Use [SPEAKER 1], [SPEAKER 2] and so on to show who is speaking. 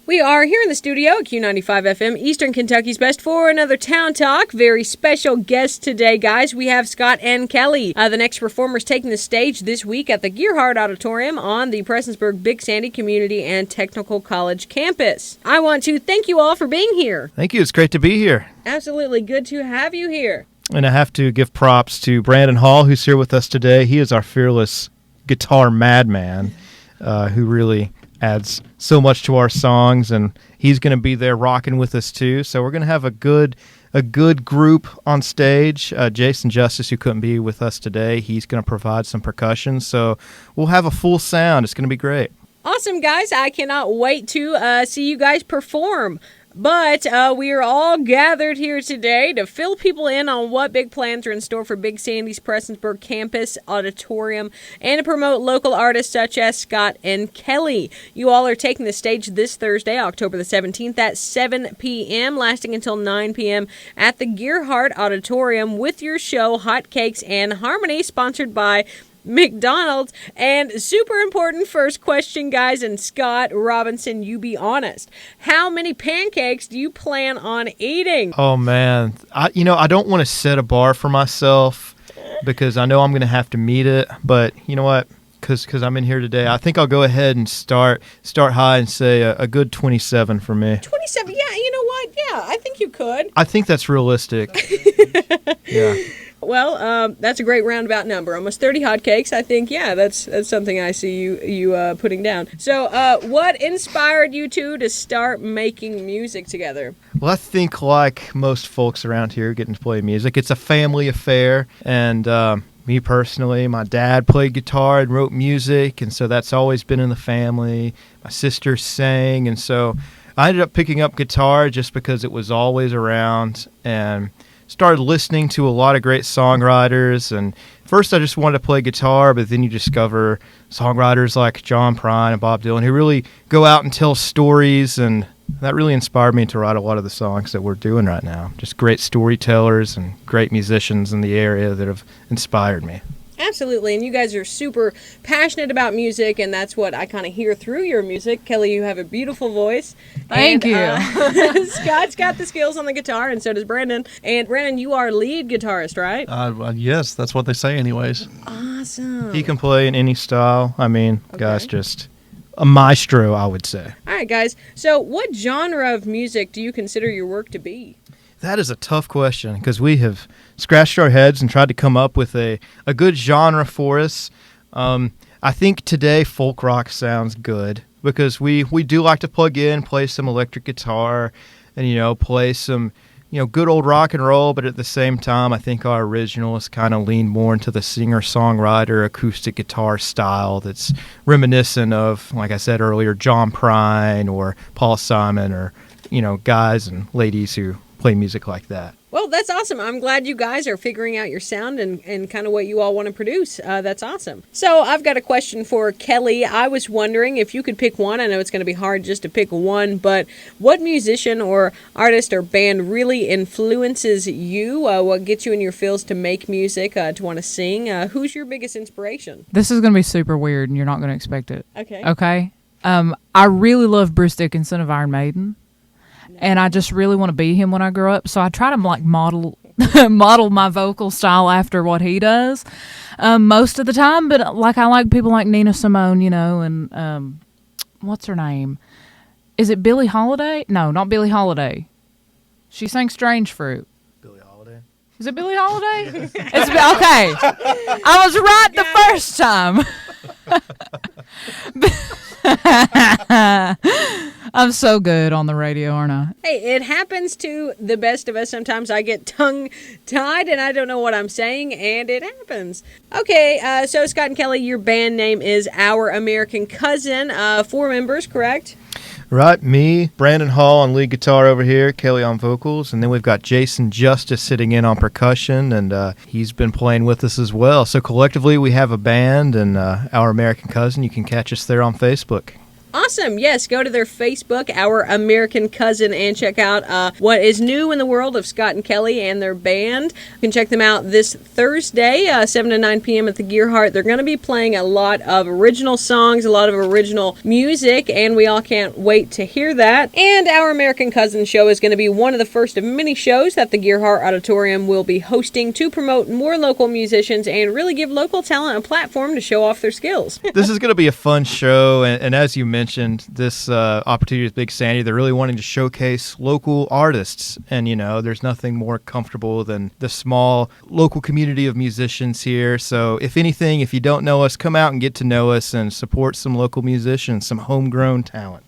[SPEAKER 1] We are here in the studio at Q95FM, Eastern Kentucky's best, for another Town Talk. Very special guest today, guys. We have Scott and Kelly. The next performers taking the stage this week at the Gearhart Auditorium on the Prestonsburg Big Sandy Community and Technical College campus. I want to thank you all for being here.
[SPEAKER 2] Thank you. It's great to be here.
[SPEAKER 1] Absolutely good to have you here.
[SPEAKER 2] And I have to give props to Brandon Hall, who's here with us today. He is our fearless guitar madman, who really adds so much to our songs, and he's going to be there rocking with us too. So we're going to have a good group on stage. Jason Justice, who couldn't be with us today, he's going to provide some percussion. So we'll have a full sound. It's going to be great.
[SPEAKER 1] Awesome, guys. I cannot wait to see you guys perform. But we are all gathered here today to fill people in on what big plans are in store for Big Sandy's Prestonsburg Campus Auditorium and to promote local artists such as Scott and Kelly. You all are taking the stage this Thursday, October the 17th at 7 p.m., lasting until 9 p.m. at the Gearhart Auditorium with your show Hot Cakes and Harmony, sponsored by McDonald's. And super important first question, guys, and Scott Robinson, you be honest. How many pancakes do you plan on eating?
[SPEAKER 2] Oh, man. I don't want to set a bar for myself because I know I'm going to have to meet it. But you know what? Because I'm in here today, I think I'll go ahead and start high and say a good 27 for me.
[SPEAKER 1] 27? Yeah, you know what? Yeah, I think you could.
[SPEAKER 2] I think that's realistic. Yeah.
[SPEAKER 1] Well, that's a great roundabout number. Almost 30 hotcakes. I think, yeah, that's something I see you putting down. So, what inspired you two to start making music together?
[SPEAKER 2] Well, I think like most folks around here getting to play music, it's a family affair. And me personally, my dad played guitar and wrote music, and so that's always been in the family. My sister sang, and so I ended up picking up guitar just because it was always around, and started listening to a lot of great songwriters. And first I just wanted to play guitar, but then you discover songwriters like John Prine and Bob Dylan who really go out and tell stories, and that really inspired me to write a lot of the songs that we're doing right now. Just great storytellers and great musicians in the area that have inspired me.
[SPEAKER 1] Absolutely, and you guys are super passionate about music, and that's what I kind of hear through your music. Kelly, you have a beautiful voice.
[SPEAKER 3] Thank you.
[SPEAKER 1] Scott's got the skills on the guitar, and so does Brandon. And Brandon, you are lead guitarist, right?
[SPEAKER 4] Yes, that's what they say anyways.
[SPEAKER 1] Awesome.
[SPEAKER 2] He can play in any style. I mean, Guy's just a maestro, I would say.
[SPEAKER 1] All right, guys. So what genre of music do you consider your work to be?
[SPEAKER 2] That is a tough question because we have scratched our heads and tried to come up with a good genre for us. I think today folk rock sounds good because we do like to plug in, play some electric guitar, and play some good old rock and roll. But at the same time, I think our originals kind of lean more into the singer-songwriter acoustic guitar style that's reminiscent of, like I said earlier, John Prine or Paul Simon or guys and ladies who play music like that.
[SPEAKER 1] Well, that's awesome. I'm glad you guys are figuring out your sound and kind of what you all want to produce. That's awesome. So I've got a question for Kelly. I was wondering if you could pick one. I know it's going to be hard just to pick one, but what musician or artist or band really influences you? What gets you in your feels to make music, to want to sing? Who's your biggest inspiration?
[SPEAKER 3] This is going to be super weird, and you're not going to expect it.
[SPEAKER 1] Okay.
[SPEAKER 3] I really love Bruce Dickinson of Iron Maiden. And I just really want to be him when I grow up. So I try to model my vocal style after what he does most of the time. But I like people like Nina Simone, and what's her name? Is it Billie Holiday? No, not Billie Holiday. She sang Strange Fruit.
[SPEAKER 2] Billie Holiday.
[SPEAKER 3] Is it Billie Holiday? Okay. I was right the first time. I'm so good on the radio, aren't I?
[SPEAKER 1] Hey, it happens to the best of us. Sometimes I get tongue-tied and I don't know what I'm saying, and it happens. Okay, so Scott and Kelly, your band name is Our American Cousin. 4 members, correct?
[SPEAKER 2] Right, me, Brandon Hall on lead guitar over here, Kelly on vocals, and then we've got Jason Justice sitting in on percussion, and he's been playing with us as well. So collectively we have a band, and Our American Cousin. You can catch us there on Facebook.
[SPEAKER 1] Awesome. Yes, go to their Facebook, Our American Cousin, and check out what is new in the world of Scott and Kelly and their band. You can check them out this Thursday, 7 to 9 p.m. at the Gearhart. They're going to be playing a lot of original songs, a lot of original music, and we all can't wait to hear that. And Our American Cousin show is going to be one of the first of many shows that the Gearhart Auditorium will be hosting to promote more local musicians and really give local talent a platform to show off their skills.
[SPEAKER 2] This is going to be a fun show, and as you mentioned, this opportunity with Big Sandy, they're really wanting to showcase local artists, and there's nothing more comfortable than the small local community of musicians here. So if anything, if you don't know us, come out and get to know us and support some local musicians, some homegrown talent.